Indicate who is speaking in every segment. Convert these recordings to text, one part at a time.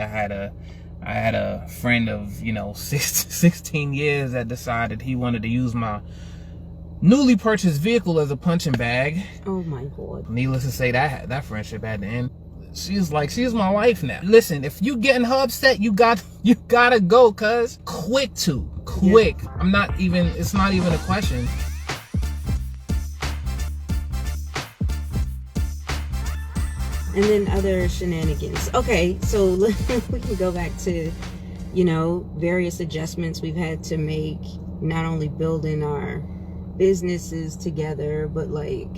Speaker 1: I had a friend of 16 years that decided he wanted to use my newly purchased vehicle as a punching bag.
Speaker 2: Oh my God.
Speaker 1: Needless to say, that friendship had to end. She's my wife now. Listen, if you getting her upset, you gotta go, cuz. Quick. Yeah. It's not even a question.
Speaker 2: And then other shenanigans. Okay, so we can go back to, various adjustments we've had to make, not only building our businesses together, but like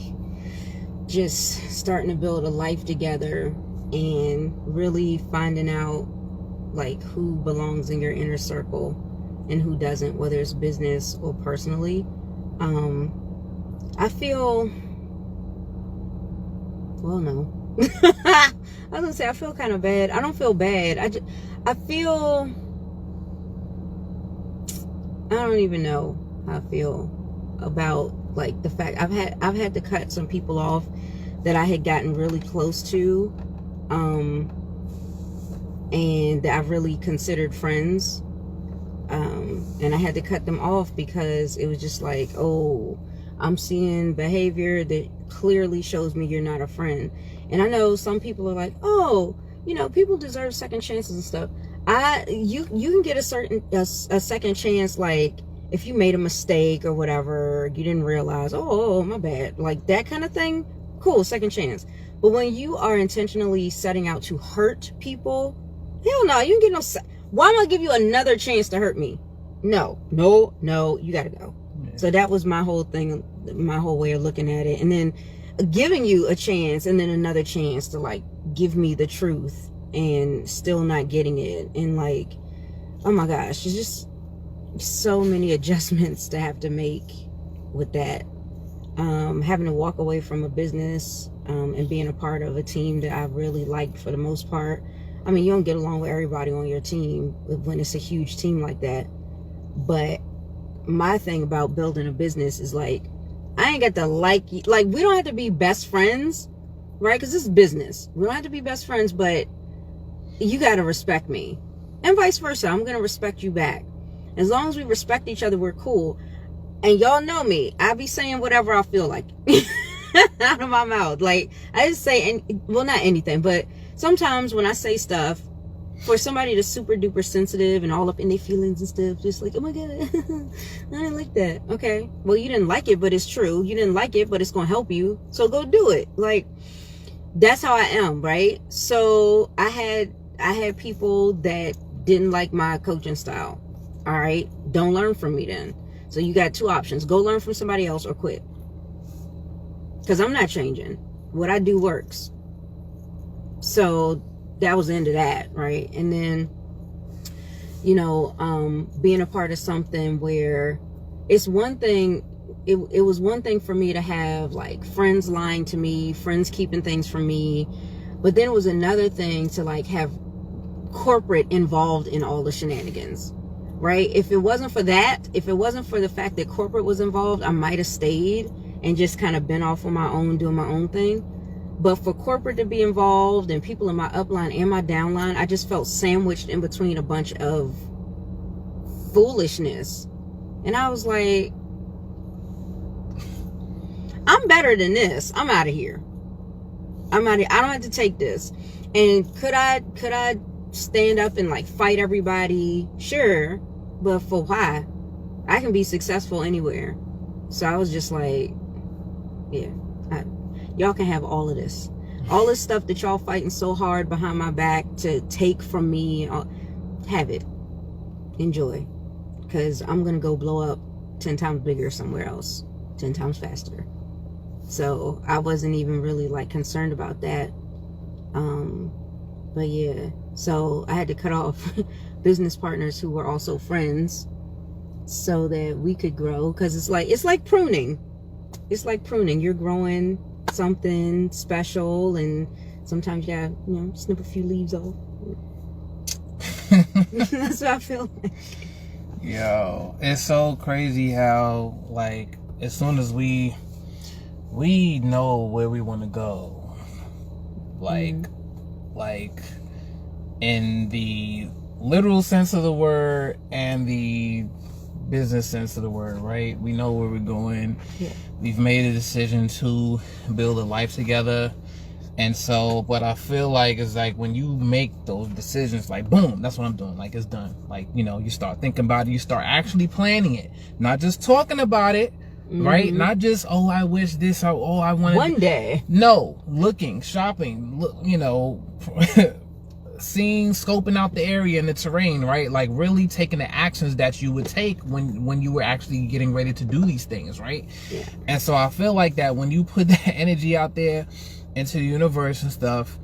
Speaker 2: just starting to build a life together and really finding out like who belongs in your inner circle and who doesn't, whether it's business or personally. I feel, well, no. I was gonna say I feel kind of bad. I don't feel bad. I don't even know how I feel about like the fact I've had to cut some people off that I had gotten really close to, and that I've really considered friends, and I had to cut them off because it was just like, oh, I'm seeing behavior that clearly shows me you're not a friend. And I know some people are like, oh, people deserve second chances and stuff. You can get a second chance, like if you made a mistake or whatever, you didn't realize, oh, my bad, like that kind of thing. Cool, second chance. But when you are intentionally setting out to hurt people, hell no, you can get no. Why am I give you another chance to hurt me? No, you gotta go. Yeah. So that was my whole thing, my whole way of looking at it. And then giving you a chance and then another chance to like give me the truth and still not getting it. And like, oh my gosh, there's just so many adjustments to have to make with that. Having to walk away from a business, and being a part of a team that I really liked for the most part. I mean, you don't get along with everybody on your team when it's a huge team like that. But my thing about building a business is like, I ain't got to like you. Like, we don't have to be best friends, right? Because this is business. We don't have to be best friends, but you got to respect me. And vice versa. I'm going to respect you back. As long as we respect each other, we're cool. And y'all know me. I be saying whatever I feel like out of my mouth. Like, I just say, well, not anything, but sometimes when I say stuff, for somebody that's super duper sensitive and all up in their feelings and stuff, just like, oh my God, I didn't like that. Okay, well, you didn't like it, but it's true. You didn't like it, but it's gonna help you, so go do it. Like, that's how I am, right? So I had people that didn't like my coaching style. All right, don't learn from me then. So you got two options: go learn from somebody else or quit, because I'm not changing. What I do works. So that was the end of that, right? And then, being a part of something where it's one thing, it was one thing for me to have like friends lying to me, friends keeping things from me, but then it was another thing to like have corporate involved in all the shenanigans, right? If it wasn't for that, if it wasn't for the fact that corporate was involved, I might have stayed and just kind of been off on my own, doing my own thing. But for corporate to be involved and people in my upline and my downline, I just felt sandwiched in between a bunch of foolishness. And I was like, I'm better than this. I'm out of here. I don't have to take this. And could I stand up and like fight everybody? Sure. But for why? I can be successful anywhere. So I was just like, yeah, y'all can have all of this. All this stuff that y'all fighting so hard behind my back to take from me, have it. Enjoy. Because I'm going to go blow up 10 times bigger somewhere else. 10 times faster. So I wasn't even really like concerned about that. But yeah. So I had to cut off business partners who were also friends so that we could grow. Because it's like pruning. It's like pruning. You're growing something special, and sometimes you gotta, snip a few leaves off. That's what I feel like.
Speaker 1: Yo, it's so crazy how like as soon as we know where we want to go, like in the literal sense of the word and the business sense of the word, right? We know where we're going.
Speaker 2: Yeah.
Speaker 1: We've made a decision to build a life together. And so what I feel like is like when you make those decisions, like boom, that's what I'm doing. Like it's done. Like, you know, you start thinking about it, you start actually planning it, not just talking about it, right? Not just, oh, I wish this, oh, I want
Speaker 2: one day.
Speaker 1: No, looking, shopping, look, you know, seeing, scoping out the area and the terrain, right? Like really taking the actions that you would take when you were actually getting ready to do these things, right?
Speaker 2: Yeah.
Speaker 1: And so I feel like that when you put that energy out there into the universe and stuff,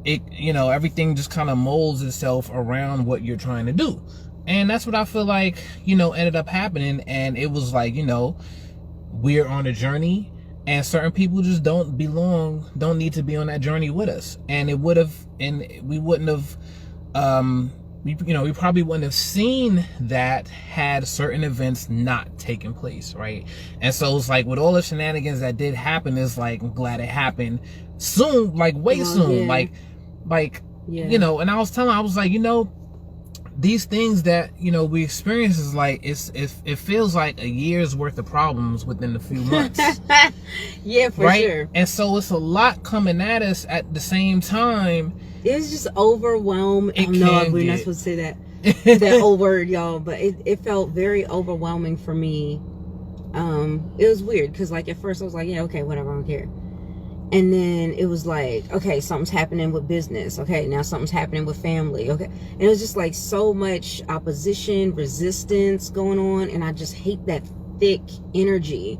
Speaker 1: it, you know, everything just kind of molds itself around what you're trying to do. And that's what I feel like, you know, ended up happening. And it was like, you know, we're on a journey and certain people just don't need to be on that journey with us. And it would have, and we wouldn't have, we probably wouldn't have seen that had certain events not taken place, right? And so it's like with all the shenanigans that did happen, it's like, I'm glad it happened soon, like way soon,
Speaker 2: yeah.
Speaker 1: like, you know. And I was like, you know, these things that, you know, we experience is like, it feels like a year's worth of problems within a few months.
Speaker 2: Yeah, for
Speaker 1: right?
Speaker 2: sure.
Speaker 1: And so it's a lot coming at us at the same time.
Speaker 2: It was just overwhelming. No, we're not supposed to say that that old word, y'all, but it felt very overwhelming for me. It was weird because like at first I was like, yeah, okay, whatever, I don't care. And then it was like, okay, something's happening with business. Okay, now something's happening with family. Okay. And it was just like so much opposition, resistance going on. And I just hate that thick energy,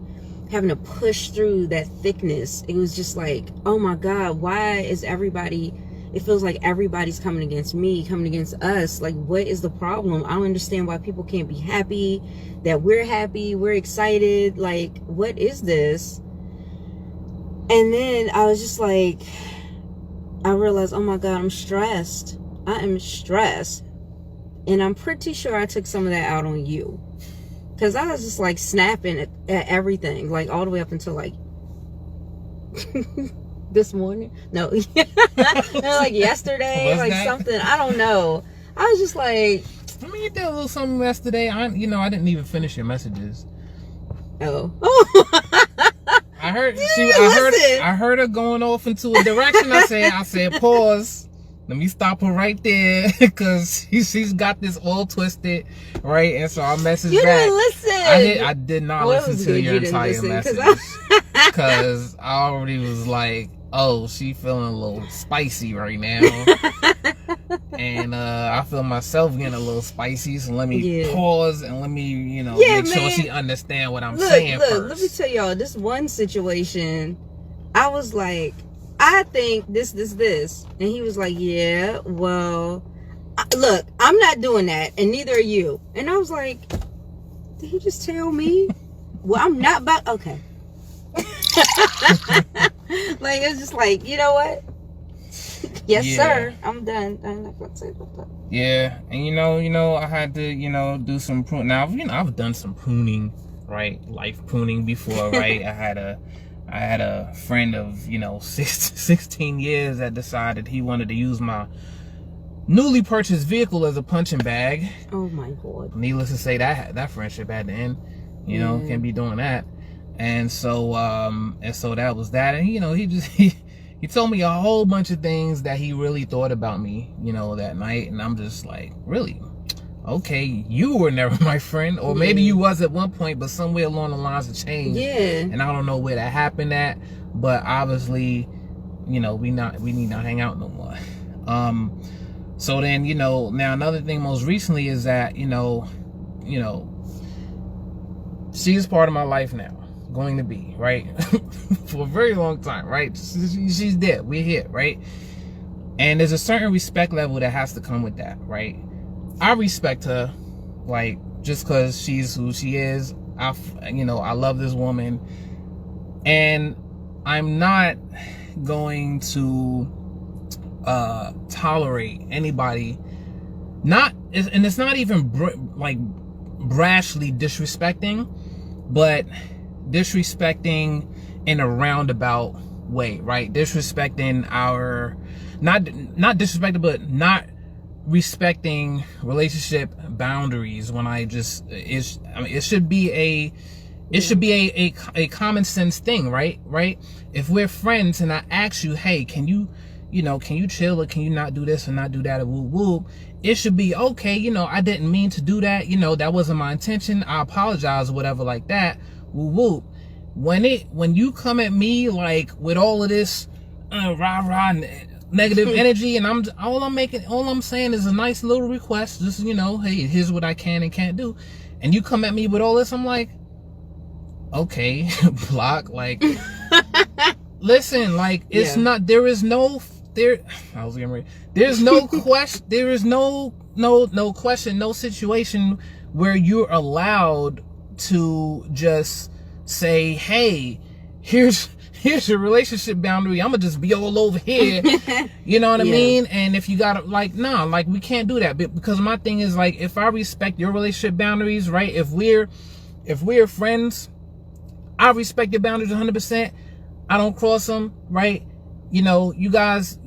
Speaker 2: having to push through that thickness. It was just like, oh my God, why is everybody, it feels like everybody's coming against me, coming against us. Like, what is the problem? I don't understand why people can't be happy, that we're happy, we're excited. Like, what is this? And then I was just like, I realized, oh my God, I'm stressed. I am stressed. And I'm pretty sure I took some of that out on you. Because I was just like snapping at everything. Like all the way up until like this morning. No. Like yesterday.
Speaker 1: What's
Speaker 2: like
Speaker 1: that?
Speaker 2: Something. I don't know. I was just like.
Speaker 1: I mean, you did a little something yesterday. I didn't even finish your messages.
Speaker 2: Oh.
Speaker 1: I heard her going off into a direction. I said, pause. Let me stop her right there because she's got this all twisted, right? And so I messaged
Speaker 2: you
Speaker 1: back.
Speaker 2: Didn't listen.
Speaker 1: I did not listen to your entire message because I already was like, oh, she feeling a little spicy right now. And I feel myself getting a little spicy, so let me pause and let me, make sure she understand what I'm saying first.
Speaker 2: Let me tell y'all, this one situation, I was like, I think this. And he was like, yeah, well, look, I'm not doing that, and neither are you. And I was like, did he just tell me? Well, I'm not about, okay. Like, it's just like, you know what? Yes, sir. I'm done. I'm not gonna say that.
Speaker 1: Yeah, and I had to, do some pruning. Now, I've done some pruning, right? Life pruning before, right? I had a friend of 16 years that decided he wanted to use my newly purchased vehicle as a punching bag.
Speaker 2: Oh my God!
Speaker 1: Needless to say, that friendship had to end. Can't be doing that. And so that was that. And he told me a whole bunch of things that he really thought about me, that night. And I'm just like, really? Okay, you were never my friend, or maybe you was at one point, but somewhere along the lines of change.
Speaker 2: Yeah.
Speaker 1: And I don't know where that happened at, but obviously, we need not hang out no more. So then, now another thing most recently is that, she's part of my life now, going to be, right? For a very long time, right? She's there, we're here, right? And there's a certain respect level that has to come with that, right? I respect her, like, just because she's who she is. I love this woman, and I'm not going to tolerate anybody, and it's not even brashly disrespecting, but disrespecting in a roundabout way, right? Disrespecting not disrespecting, but not respecting relationship boundaries. When I just, it should be a common sense thing, right? If we're friends and I ask you, hey, can you chill, or can you not do this or not do that, or whoop whoop, it should be okay. I didn't mean to do that. That wasn't my intention. I apologize, or whatever, like that. Whoop whoop. When you come at me like with all of this rah negative energy, and all I'm saying is a nice little request, just hey, here's what I can and can't do, and you come at me with all this, I'm like, okay, block. Like, listen, like, it's not, there's no question, no situation where you're allowed to just say, hey, here's your relationship boundary, I'm gonna just be all over here. You know what I mean? And if you gotta, like, nah, like, we can't do that, because my thing is, like, if I respect your relationship boundaries, right, if we're friends, I respect your boundaries 100%. I don't cross them, right? You guys,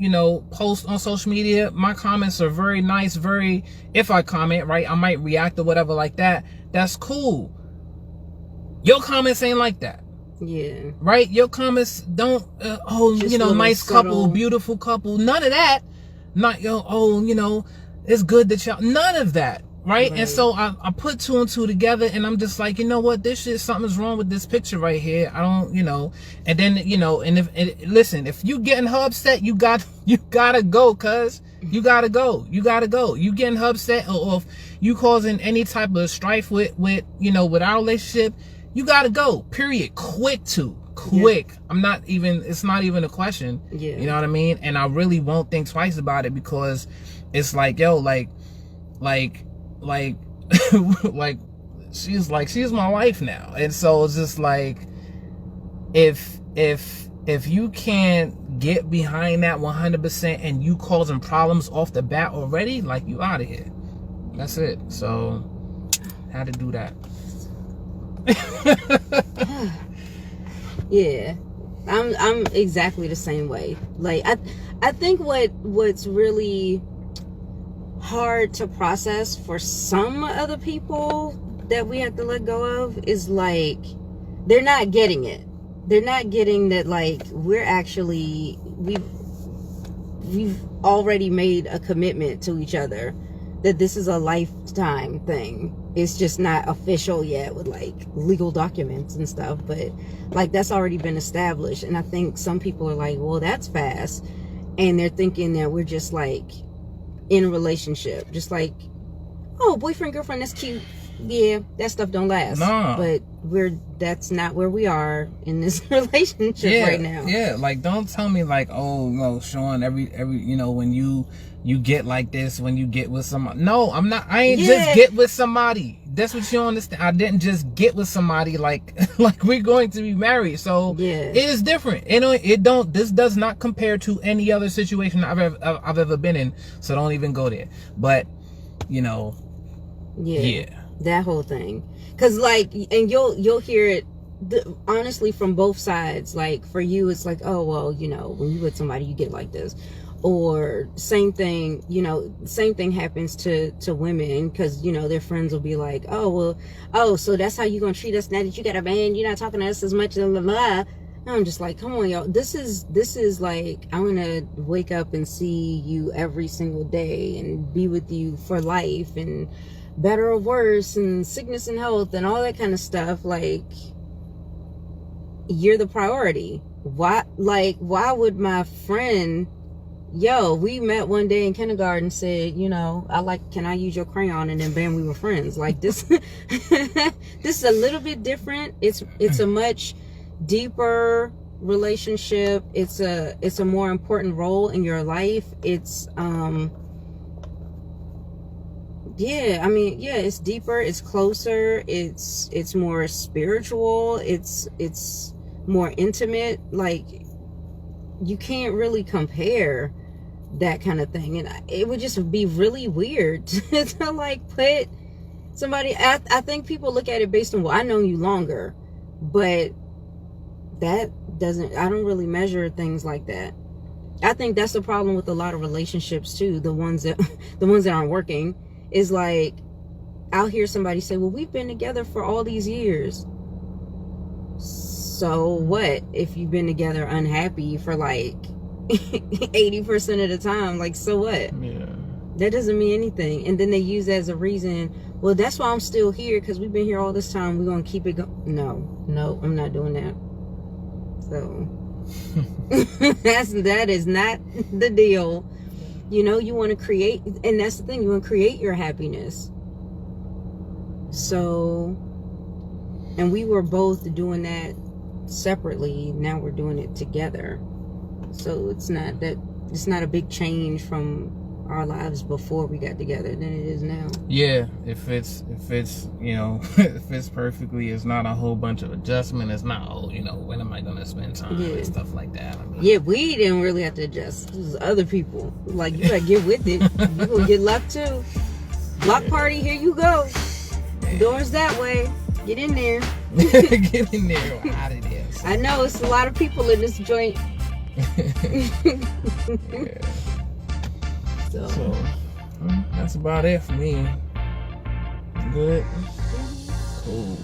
Speaker 1: post on social media. My comments are very nice, if I comment, right, I might react or whatever like that. That's cool. Your comments ain't like that.
Speaker 2: Yeah.
Speaker 1: Right? Your comments don't, nice couple, beautiful couple. None of that. Not, it's good that y'all, none of that. Right? And so I put two and two together, and I'm just like, you know what? This shit, something's wrong with this picture right here. I don't, and then, listen, if you getting her upset, you gotta go, cuz. You gotta go. You getting her upset, or if you causing any type of strife with our relationship, you gotta go. Period. Quick. Yeah. It's not even a question.
Speaker 2: Yeah.
Speaker 1: You know what I mean? And I really won't think twice about it, because it's like, yo, like she's my wife now. And so it's just like, if you can't get behind that 100% and you causing problems off the bat already, like, you out of here. That's it. So had to do that.
Speaker 2: Yeah, I'm exactly the same way. Like, I think what's really hard to process for some other people that we have to let go of is, like, they're not getting it. They're not getting that, like, we've already made a commitment to each other, that this is a lifetime thing. It's just not official yet with, like, legal documents and stuff, but, like, that's already been established. And I think some people are like, well, that's fast, and they're thinking that we're just, like, in a relationship, just like, oh, boyfriend, girlfriend, that's cute. Yeah, that stuff don't last.
Speaker 1: No.
Speaker 2: But that's not where we are in this relationship right now.
Speaker 1: Yeah, like, don't tell me, like, oh, no, Sean, every when you get like this, when you get with somebody. No, I'm not. I ain't just get with somebody. That's what you understand. I didn't just get with somebody like we're going to be married. So it is different. This does not compare to any other situation I've ever been in. So don't even go there. But
Speaker 2: that whole thing, because, like, and you'll hear it honestly from both sides. Like, for you, it's like, oh, well, when you with somebody, you get like this. Or same thing happens to women, because their friends will be like, so that's how you gonna treat us now that you got a man, you're not talking to us as much, blah, blah, blah. And I'm just like, come on, y'all, this is like, I'm gonna wake up and see you every single day and be with you for life, and better or worse, and sickness and health and all that kind of stuff. Like, you're the priority. Why would my friend, we met one day in kindergarten, said, can I use your crayon? And then bam, we were friends. Like, this this is a little bit different. It's a much deeper relationship. It's a more important role in your life. It's it's deeper, it's closer, it's more spiritual, it's more intimate. Like, you can't really compare that kind of thing. And it would just be really weird to like put somebody, I think people look at it based on, well, I know you longer, but that doesn't, I don't really measure things like that. I think that's the problem with a lot of relationships too. The ones that aren't working is like, I'll hear somebody say, well, we've been together for all these years. So what if you've been together unhappy for like 80% of the time? Like, so what?
Speaker 1: Yeah.
Speaker 2: That doesn't mean anything. And then they use that as a reason, well, that's why I'm still here, because we've been here all this time. We're going to keep it going. No, I'm not doing that. So that is not the deal. You know, you want to create, and that's the thing, you want to create your happiness. So, and we were both doing that separately. Now we're doing it together. So it's not a big change from our lives before we got together than it is now.
Speaker 1: Yeah, if it's you know, if it's perfectly, it's not a whole bunch of adjustment. It's not, oh, you know, when am I gonna spend time and stuff like that. I mean,
Speaker 2: yeah, we didn't really have to adjust. It was other people. Like, you gotta get with it. You gonna get left too. Block party, here you go. Doors that way. Get in there.
Speaker 1: Get in there. We're out of there.
Speaker 2: I know it's a lot of people in this joint.
Speaker 1: Yeah. So that's about it for me. Good. Cool.